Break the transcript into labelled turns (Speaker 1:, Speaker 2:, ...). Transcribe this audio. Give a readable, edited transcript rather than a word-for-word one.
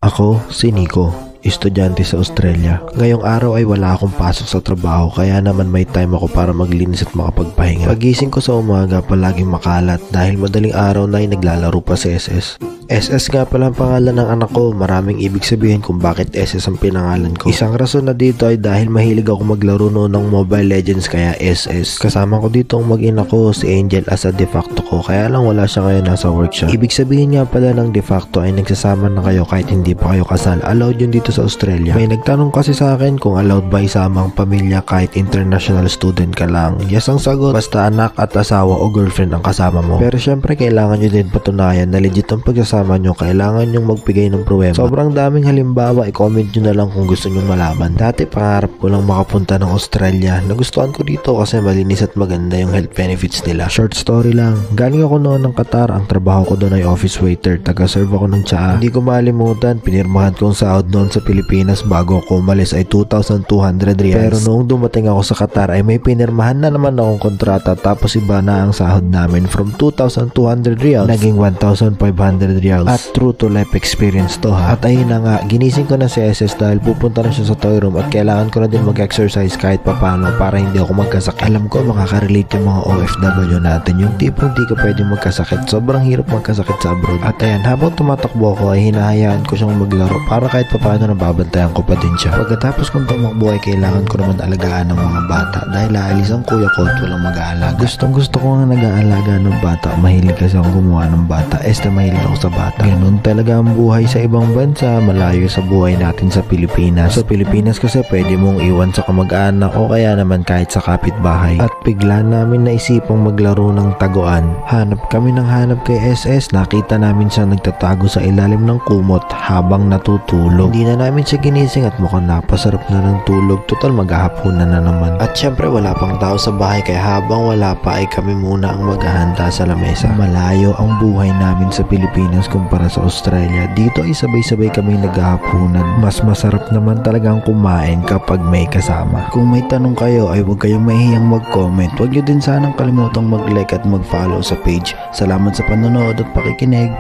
Speaker 1: Ako, si Nico, estudyante sa Australia. Ngayong araw ay wala akong pasok sa trabaho kaya naman may time ako para maglinis at makapagpahinga. Pagising ko sa umaga palaging makalat dahil madaling araw na ay naglalaro pa sa SS. SS nga pala ang pangalan ng anak ko. Maraming ibig sabihin kung bakit SS ang pinangalan ko. Isang rason na dito ay dahil mahilig ako maglaro noon ng Mobile Legends kaya SS. Kasama ko dito ang mag-ina ko, si Angel as a de facto ko, kaya lang wala siya ngayon, nasa work siya. Ibig sabihin nga pala ng de facto ay nagsasama na kayo kahit hindi pa kayo kasal. Allowed yun dito sa Australia. May nagtanong kasi sa akin kung allowed ba isama ang pamilya kahit international student ka lang. Yes ang sagot, basta anak at asawa o girlfriend ang kasama mo. Pero syempre kailangan nyo din patunayan na legit ang pagsasama nyo, kailangan nyong magbigay ng pruweba. Sobrang daming halimbawa, i-comment nyo na lang kung gusto nyo malaman. Dati pangarap ko lang makapunta ng Australia. Nagustuhan ko dito kasi malinis at maganda yung health benefits nila. Short story lang, galing ako noon ng Qatar. Ang trabaho ko doon ay office waiter, taga-serve ako ng tsaa. Hindi ko malimutan, pinirmahan kong sahod noon sa Pilipinas bago ako umalis ay 2,200 reals. Pero noong dumating ako sa Qatar ay may pinirmahan na naman akong kontrata, tapos iba na ang sahod namin. From 2,200 reals naging 1,500 reals. At true to life experience to ha. At ayun na nga, ginising ko na si SS dahil pupunta na siya sa toy room at kailangan ko na din mag-exercise kahit papano para hindi ako magkasakit. Alam ko makaka-relate yung mga OFW natin, yung tipong di ka pwede magkasakit. Sobrang hirap magkasakit sa abroad. At ayan, habang tumatakbo ko ay hinahayaan ko siyang maglaro para kahit papano nababantayan ko pa din siya. Pagkatapos kong tumakbo ay kailangan ko naman alagaan ng mga bata dahil aalis ang kuya ko at walang mag-aalaga. Gustong gusto ko nga nag-aalaga ng bata. Mahilig kasi akong gumawa ng bata. Mahilig ako sa bata. Ganun talaga ang buhay sa ibang bansa, malayo sa buhay natin sa Pilipinas. Sa Pilipinas kasi pwede mong iwan sa kamag-anak o kaya naman kahit sa kapitbahay. At bigla namin naisipang maglaro ng taguan. Hanap kami ng hanap kay SS. Nakita namin siya nagtatago sa ilalim ng kumot habang natutulog. Hindi na namin siya ginising at mukhang napasarap na ng tulog. Total maghahapunan na naman. At syempre wala pang tao sa bahay kaya habang wala pa ay kami muna ang maghahanda sa lamesa. Malayo ang buhay namin sa Pilipinas kumpara sa Australia. Dito ay sabay-sabay kami naghahapunan. Mas masarap naman talagang kumain kapag may kasama. Kung may tanong kayo ay huwag kayong mahihiyang mag-comment. Huwag nyo din sanang kalimutang mag-like at mag-follow sa page. Salamat sa panonood at pakikinig.